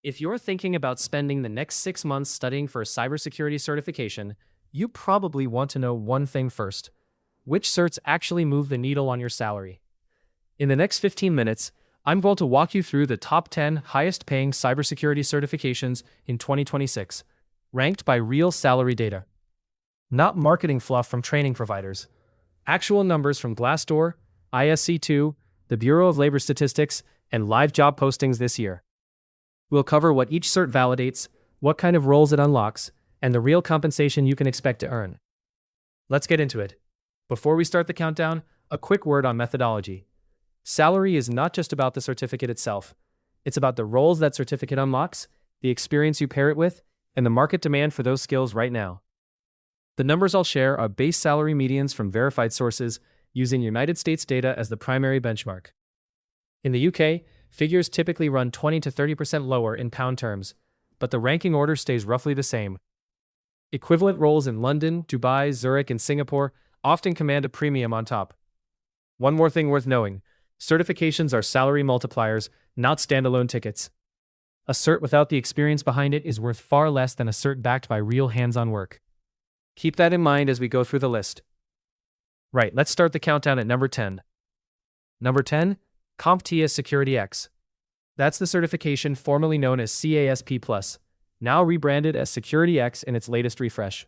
If you're thinking about spending the next 6 months studying for a cybersecurity certification, you probably want to know one thing first. Which certs actually move the needle on your salary? In the next 15 minutes, I'm going to walk you through the top 10 highest paying cybersecurity certifications in 2026, ranked by real salary data. Not marketing fluff from training providers. Actual numbers from Glassdoor, ISC2, the Bureau of Labor Statistics, and live job postings this year. We'll cover what each cert validates, what kind of roles it unlocks, and the real compensation you can expect to earn. Let's get into it. Before we start the countdown, a quick word on methodology. Salary is not just about the certificate itself. It's about the roles that certificate unlocks, the experience you pair it with, and the market demand for those skills right now. The numbers I'll share are base salary medians from verified sources using United States data as the primary benchmark. In the UK, figures typically run 20 to 30% lower in pound terms, but the ranking order stays roughly the same. Equivalent roles in London, Dubai, Zurich, and Singapore often command a premium on top. One more thing worth knowing, certifications are salary multipliers, not standalone tickets. A cert without the experience behind it is worth far less than a cert backed by real hands-on work. Keep that in mind as we go through the list. Right, let's start the countdown at number 10. Number 10, CompTIA Security X. That's the certification formerly known as CASP+, now rebranded as Security X in its latest refresh.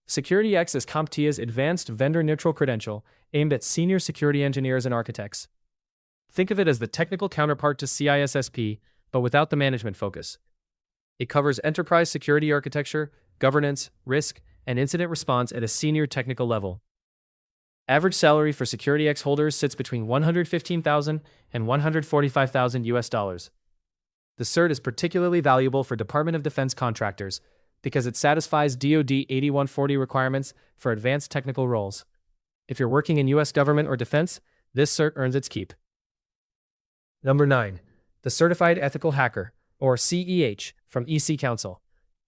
Security X is CompTIA's advanced vendor-neutral credential aimed at senior security engineers and architects. Think of it as the technical counterpart to CISSP, but without the management focus. It covers enterprise security architecture, governance, risk, and incident response at a senior technical level. Average salary for Security X holders sits between $115,000 and $145,000. The cert is particularly valuable for Department of Defense contractors because it satisfies DoD 8140 requirements for advanced technical roles. If you're working in U.S. government or defense, this cert earns its keep. Number 9. The Certified Ethical Hacker, or CEH, from EC Council.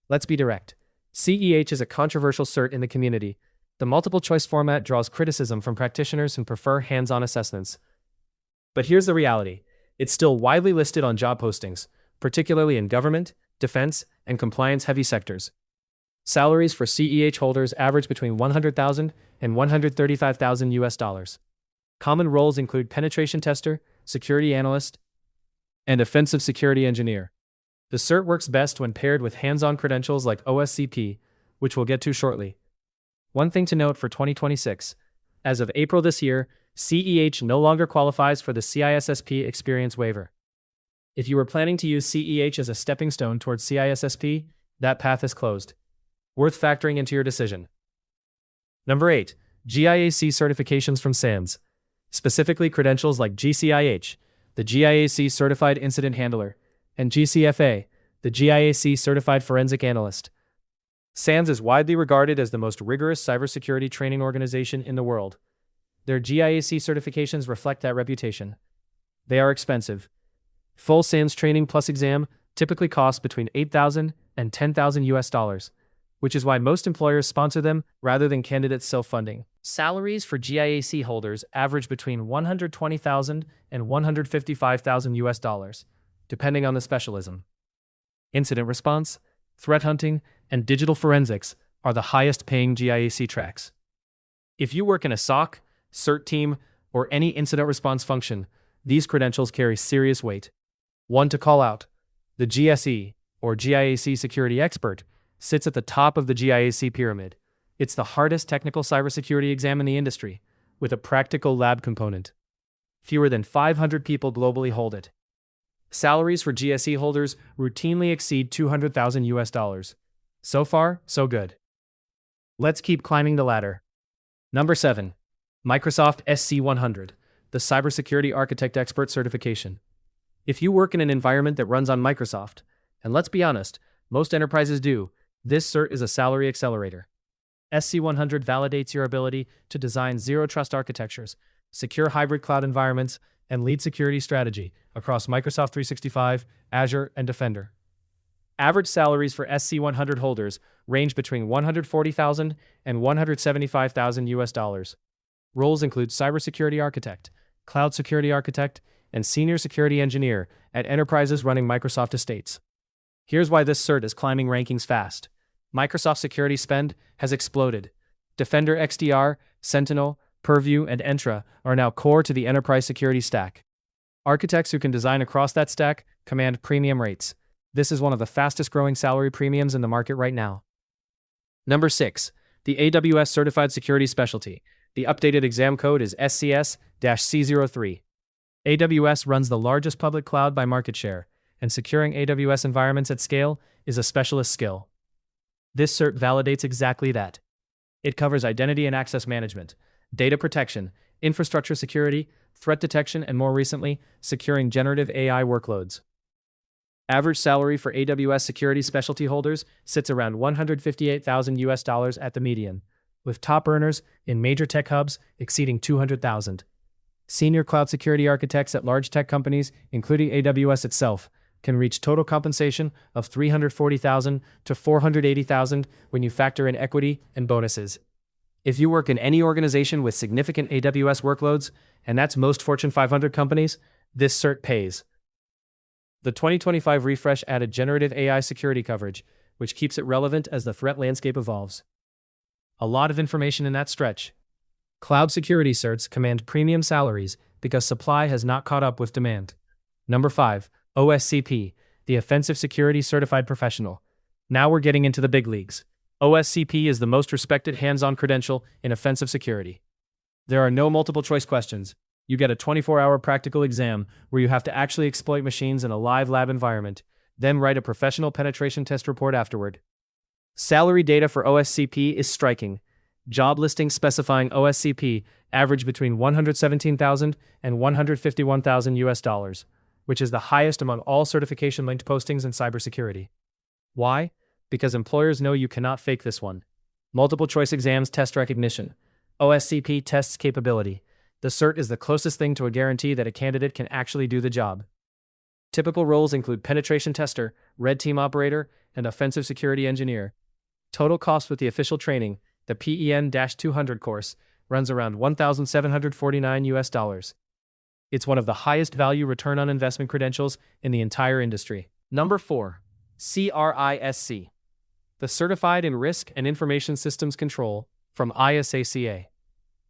Let's be direct. CEH is a controversial cert in the community. The multiple-choice format draws criticism from practitioners who prefer hands-on assessments. But here's the reality. It's still widely listed on job postings, particularly in government, defense, and compliance-heavy sectors. Salaries for CEH holders average between $100,000 and $135,000. Common roles include penetration tester, security analyst, and offensive security engineer. The cert works best when paired with hands-on credentials like OSCP, which we'll get to shortly. One thing to note for 2026, as of April this year, CEH no longer qualifies for the CISSP experience waiver. If you were planning to use CEH as a stepping stone towards CISSP, that path is closed. Worth factoring into your decision. Number 8. GIAC certifications from SANS. Specifically credentials like GCIH, the GIAC Certified Incident Handler, and GCFA, the GIAC Certified Forensic Analyst. SANS is widely regarded as the most rigorous cybersecurity training organization in the world. Their GIAC certifications reflect that reputation. They are expensive. Full SANS training plus exam typically costs between $8,000 and $10,000, which is why most employers sponsor them rather than candidates self-funding. Salaries for GIAC holders average between $120,000 and $155,000, depending on the specialism. Incident response, threat hunting, and digital forensics are the highest paying GIAC tracks. If you work in a SOC, CERT team, or any incident response function, these credentials carry serious weight. One to call out, the GSE, or GIAC Security Expert, sits at the top of the GIAC pyramid. It's the hardest technical cybersecurity exam in the industry, with a practical lab component. Fewer than 500 people globally hold it. Salaries for GSE holders routinely exceed $200,000. So far, so good. Let's keep climbing the ladder. Number 7. Microsoft SC100, the Cybersecurity Architect Expert Certification. If you work in an environment that runs on Microsoft, and let's be honest, most enterprises do, this cert is a salary accelerator. SC100 validates your ability to design zero-trust architectures, secure hybrid cloud environments, and lead security strategy across Microsoft 365, Azure, and Defender. Average salaries for SC100 holders range between $140,000 and $175,000. Roles include cybersecurity architect, cloud security architect, and Senior Security Engineer at enterprises running Microsoft estates. Here's why this cert is climbing rankings fast. Microsoft security spend has exploded. Defender XDR, Sentinel, Purview, and Entra are now core to the enterprise security stack. Architects who can design across that stack command premium rates. This is one of the fastest growing salary premiums in the market right now. Number 6. The AWS Certified Security Specialty. The updated exam code is SCS-C03. AWS runs the largest public cloud by market share, and securing AWS environments at scale is a specialist skill. This cert validates exactly that. It covers identity and access management, data protection, infrastructure security, threat detection, and more recently, securing generative AI workloads. Average salary for AWS security specialty holders sits around $158,000 at the median, with top earners in major tech hubs exceeding $200,000. Senior cloud security architects at large tech companies, including AWS itself, can reach total compensation of $340,000 to $480,000 when you factor in equity and bonuses. If you work in any organization with significant AWS workloads, and that's most Fortune 500 companies, this cert pays. The 2025 refresh added generative AI security coverage, which keeps it relevant as the threat landscape evolves. A lot of information in that stretch. Cloud security certs command premium salaries because supply has not caught up with demand. Number 5. OSCP, the Offensive Security Certified Professional. Now we're getting into the big leagues. OSCP is the most respected hands-on credential in offensive security. There are no multiple-choice questions. You get a 24-hour practical exam where you have to actually exploit machines in a live lab environment, then write a professional penetration test report afterward. Salary data for OSCP is striking. Job listings specifying OSCP average between $117,000 and $151,000, which is the highest among all certification-linked postings in cybersecurity. Why? Because employers know you cannot fake this one. Multiple choice exams test recognition. OSCP tests capability. The cert is the closest thing to a guarantee that a candidate can actually do the job. Typical roles include penetration tester, red team operator, and offensive security engineer. Total cost with the official training, the PEN-200 course, runs around $1,749. It's one of the highest value return on investment credentials in the entire industry. Number 4. CRISC. The Certified in Risk and Information Systems Control from ISACA.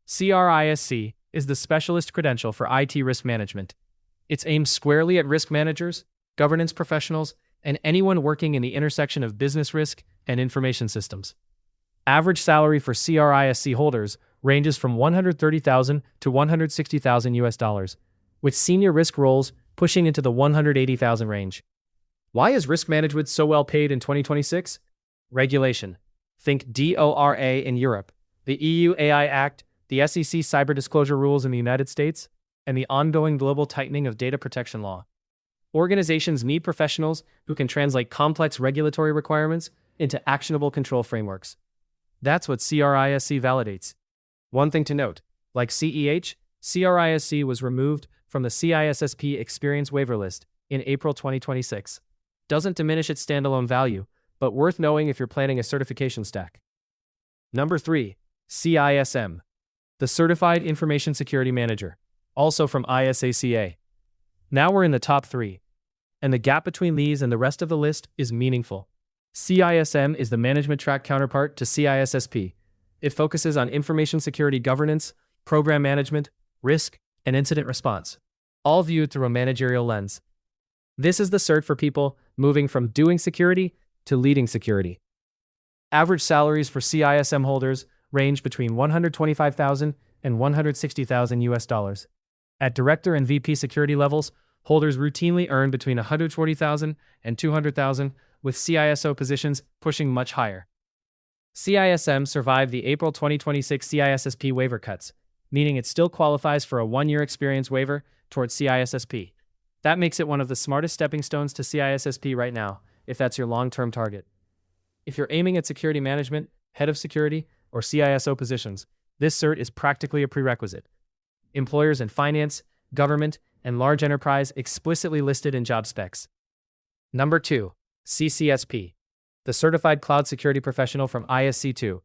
CRISC is the specialist credential for IT risk management. It's aimed squarely at risk managers, governance professionals, and anyone working in the intersection of business risk and information systems. Average salary for CRISC holders ranges from $130,000 to $160,000, with senior risk roles pushing into the $180,000 range. Why is risk management so well paid in 2026? Regulation. Think DORA in Europe, the EU AI Act, the SEC cyber disclosure rules in the United States, and the ongoing global tightening of data protection law. Organizations need professionals who can translate complex regulatory requirements into actionable control frameworks. That's what CRISC validates. One thing to note, like CEH, CRISC was removed from the CISSP Experience Waiver List in April 2026. Doesn't diminish its standalone value, but worth knowing if you're planning a certification stack. Number 3. CISM. The Certified Information Security Manager, also from ISACA. Now we're in the top 3, and the gap between these and the rest of the list is meaningful. CISM is the management track counterpart to CISSP. It focuses on information security governance, program management, risk, and incident response, all viewed through a managerial lens. This is the cert for people moving from doing security to leading security. Average salaries for CISM holders range between $125,000 and $160,000. At director and VP security levels, holders routinely earn between $140,000 and $200,000, with CISO positions pushing much higher. CISM survived the April 2026 CISSP waiver cuts, meaning it still qualifies for a 1-year experience waiver towards CISSP. That makes it one of the smartest stepping stones to CISSP right now, if that's your long-term target. If you're aiming at security management, head of security, or CISO positions, this cert is practically a prerequisite. Employers in finance, government, and large enterprise explicitly listed in job specs. Number 2. CCSP. The Certified Cloud Security Professional from ISC2.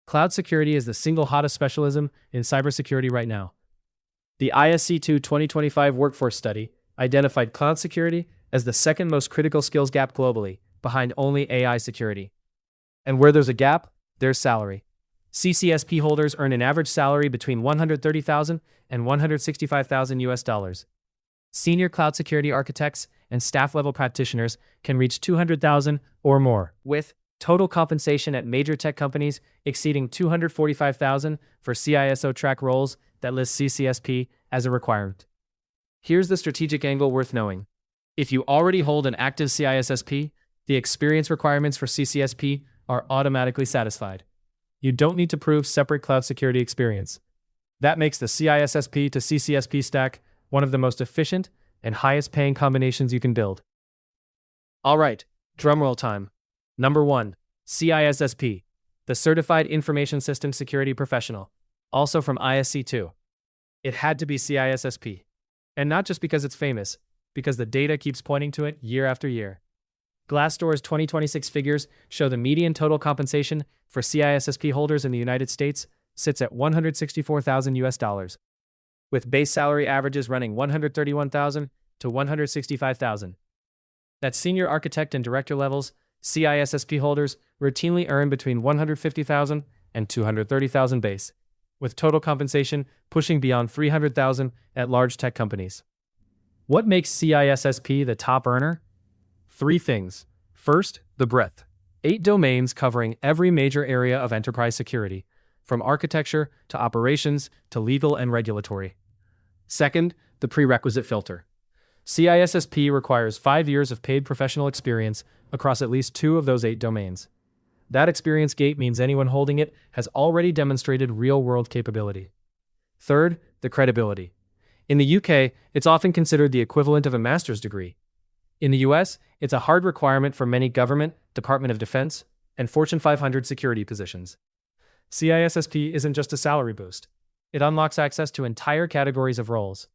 Cloud security is the single hottest specialism in cybersecurity right now. The ISC2 2025 Workforce Study identified cloud security as the second most critical skills gap globally, behind only AI security. And where there's a gap, there's salary. CCSP holders earn an average salary between $130,000 and $165,000 US dollars. Senior cloud security architects and staff-level practitioners can reach $200,000 or more, with total compensation at major tech companies exceeding $245,000 for CISO track roles that list CCSP as a requirement. Here's the strategic angle worth knowing. If you already hold an active CISSP, the experience requirements for CCSP are automatically satisfied. You don't need to prove separate cloud security experience. That makes the CISSP to CCSP stack one of the most efficient and highest paying combinations you can build. All right, drumroll time. Number 1, CISSP, the Certified Information System Security Professional, also from ISC2. It had to be CISSP. And not just because it's famous, because the data keeps pointing to it year after year. Glassdoor's 2026 figures show the median total compensation for CISSP holders in the United States sits at $164,000 US dollars, with base salary averages running $131,000 to $165,000. At senior architect and director levels, CISSP holders routinely earn between $150,000 and $230,000 base, with total compensation pushing beyond $300,000 at large tech companies. What makes CISSP the top earner? 3 things. First, the breadth. 8 domains covering every major area of enterprise security, from architecture to operations to legal and regulatory. Second, the prerequisite filter. CISSP requires 5 years of paid professional experience across at least 2 of those 8 domains. That experience gate means anyone holding it has already demonstrated real-world capability. Third, the credibility. In the UK, it's often considered the equivalent of a master's degree. In the US, it's a hard requirement for many government, Department of Defense, and Fortune 500 security positions. CISSP isn't just a salary boost. It unlocks access to entire categories of roles: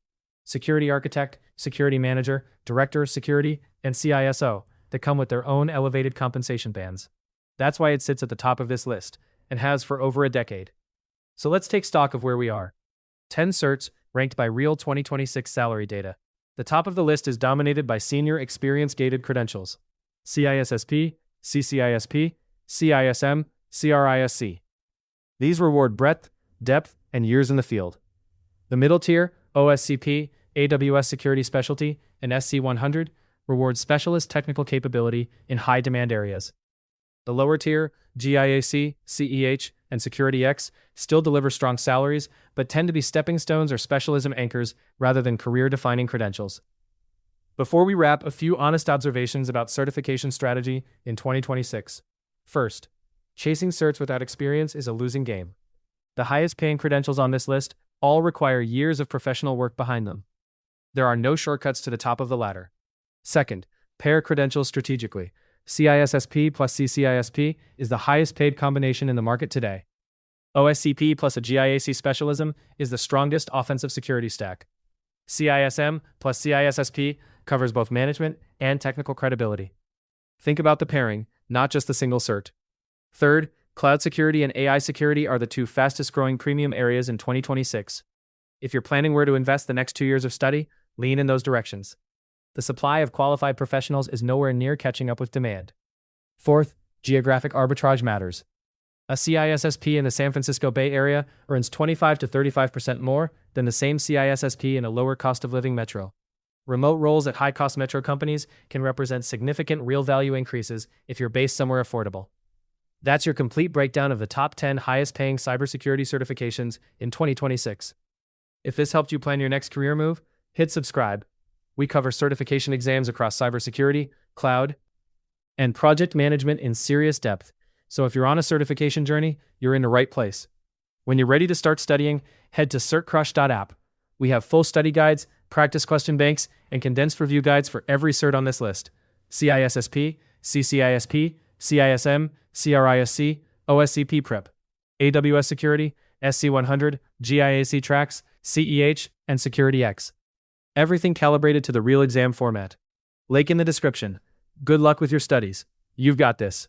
security architect, security manager, director of security, and CISO that come with their own elevated compensation bands. That's why it sits at the top of this list, and has for over a decade. So let's take stock of where we are. 10 certs ranked by real 2026 salary data. The top of the list is dominated by senior experience-gated credentials: CISSP, CCISP, CISM, CRISC. These reward breadth, depth, and years in the field. The middle tier, OSCP, AWS Security Specialty, and SC100, rewards specialist technical capability in high-demand areas. The lower tier, GIAC, CEH, and SecurityX, still deliver strong salaries, but tend to be stepping stones or specialism anchors rather than career-defining credentials. Before we wrap, a few honest observations about certification strategy in 2026. First, chasing certs without experience is a losing game. The highest-paying credentials on this list all require years of professional work behind them. There are no shortcuts to the top of the ladder. Second, pair credentials strategically. CISSP plus CCISP is the highest-paid combination in the market today. OSCP plus a GIAC specialism is the strongest offensive security stack. CISM plus CISSP covers both management and technical credibility. Think about the pairing, not just the single cert. Third, cloud security and AI security are the 2 fastest-growing premium areas in 2026. If you're planning where to invest the next 2 years of study, lean in those directions. The supply of qualified professionals is nowhere near catching up with demand. Fourth, geographic arbitrage matters. A CISSP in the San Francisco Bay Area earns 25 to 35% more than the same CISSP in a lower cost of living metro. Remote roles at high-cost metro companies can represent significant real value increases if you're based somewhere affordable. That's your complete breakdown of the top 10 highest-paying cybersecurity certifications in 2026. If this helped you plan your next career move, hit subscribe. We cover certification exams across cybersecurity, cloud, and project management in serious depth. So if you're on a certification journey, you're in the right place. When you're ready to start studying, head to CertCrush.app. We have full study guides, practice question banks, and condensed review guides for every cert on this list: CISSP, CCISP, CISM, CRISC, OSCP Prep, AWS Security, SC100, GIAC Tracks, CEH, and SecurityX. Everything calibrated to the real exam format. Link in the description. Good luck with your studies. You've got this.